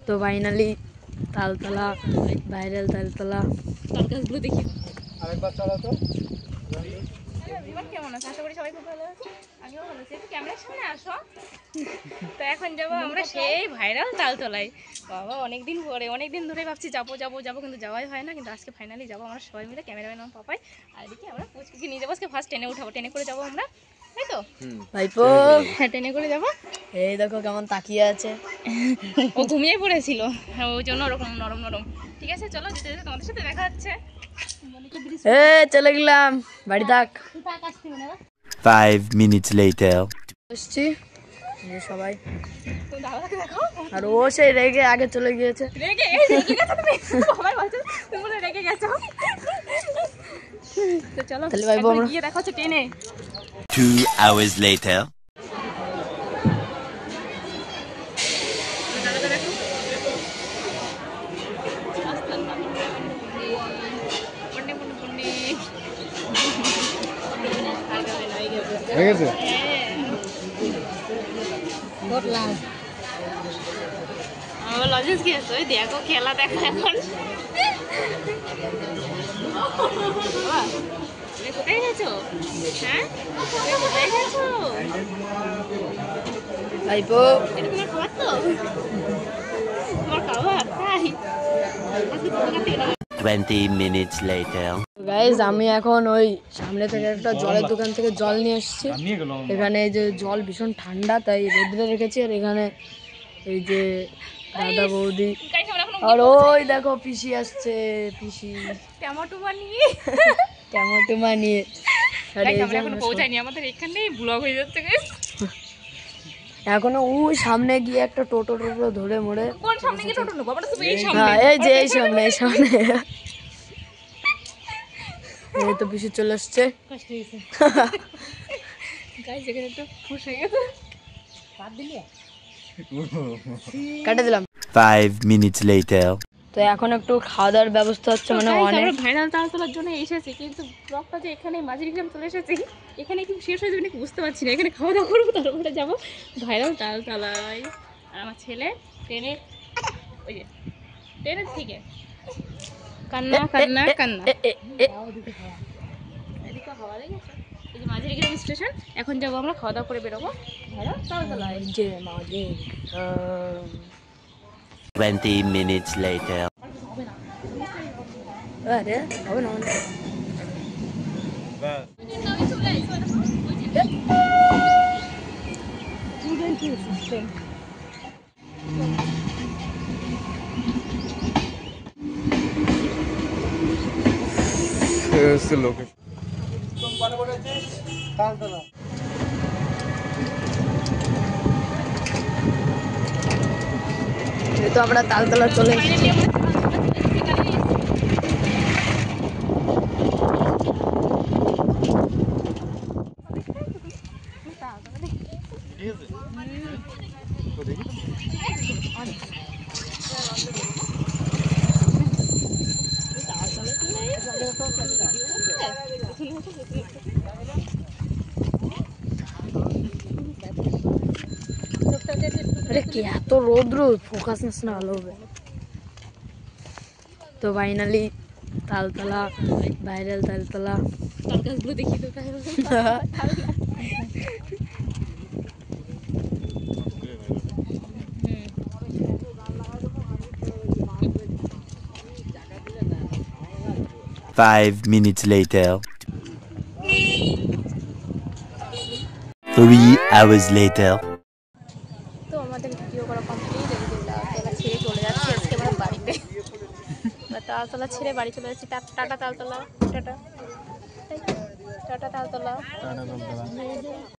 তো finally Taltala viral Taltala গাছগুলো দেখি আরেকবার চালাতো। কেমন আছে? আশা করি সবাই খুব ভালো আছে, আমিও ভালো আছি। একটু ক্যামেরার সামনে আসো। তো এখন যাবো আমরা সেই ভাইরাল তালতলায়। বাবা অনেকদিন ধরে ভাবছি যাবো কিন্তু যাওয়াই হয় না, কিন্তু আজকে ফাইনালি যাবো আমরা সবাই মিলে, ক্যামেরাম্যান আমার পাপাই আর এদিকে আমরা পুচকুকে নিয়ে যাবো। আজকে ফার্স্ট ট্রেনে উঠাবো, ট্রেনে করে যাবো আমরা, তাই তো ভাইপো? হ্যাঁ ট্রেনে করে যাবো। এই দেখো কেমন তাকিয়ে আছে, ও ঘুমিয়ে পড়েছিল ওই জন্য ওরকম নরম নরম। ঠিক আছে চলো, যেতে যেতে তোমাদের সাথে দেখা হচ্ছে। চলে গেলাম, বাড়ি থাক। 5 minutes later. আসছি সবাই, আর ও সেই রেগে আগে চলে গিয়েছে। তো চলো গিয়ে দেখা হচ্ছে ট্রেনে। 2 hours later. লজেন্স খেয়েছো? দেখো খেলা দেখো এখন। কোথায় গেছো? হ্যাঁ কোথায় গেছো ভাইপো? এটা তোমার খাবার তো? তোমার খাবার তাই? 20 minutes later. গাইজ আমি এখন ওই সামনে থেকে একটা জলের দোকান থেকে জল নিয়ে এসেছি। এখানে এই যে জল ভীষণ ঠান্ডা, তাই রোদ্রে রেখেছি। আর এখানে এই যে দাদা বৌদি আর ওই দেখো পিসি আসছে, পিসি টমেটো নিয়ে। এখনো ওই সামনে গিয়ে একটা টোটো ধরে মোড়ে, এই যে এই সামনে এই তো পিসি চলে আসছে। কাটে দিলাম। 5 minutes later. তো এখন একটু খাওয়া দাওয়ার ব্যবস্থা হচ্ছে, মানে অনেক ভাইরাল তালতলার জন্য এসেছি, কিন্তু ব্লগটা যে এখানে মাঝিরিগ্রাম চলে এসেছি, এখানে কি শেষ হয়ে যাবে নাকি বুঝতে পারছি না। এখানে খাওয়া দাওয়া করবো, তারপরে যাবো ভাইরাল তালতলায়। আর আমার ছেলে ট্রেনে, ওই যে ট্রেনের থেকে কান্না কান্না কান্না। এদিকে হাওয়া লেগেছে, এই যে মাঝিরিগ্রাম স্টেশন। এখন যাবো আমরা খাওয়া দাওয়া করে বেরোবো ভাইরাল তালতলায়। 20 minutes later. আরে হবে না তো আমরা তালতলা চলে এসেছি। अरे क्या तो रौद्र फोकस ना ভালো হবে। তো ফাইনালি তালতলা ভাইরাল তালতলা গাছগুলো দেখি তো। 5 minutes later. 3 hours later. তো আমাদের ভিডিও করা কমপ্লিট। তালতলা ছেড়ে চলে যাচ্ছি আজকে আমরা বাড়িতে। তালতলা ছেড়ে বাড়ি চলে যাচ্ছি। Tata Taltala, tata tata Taltala.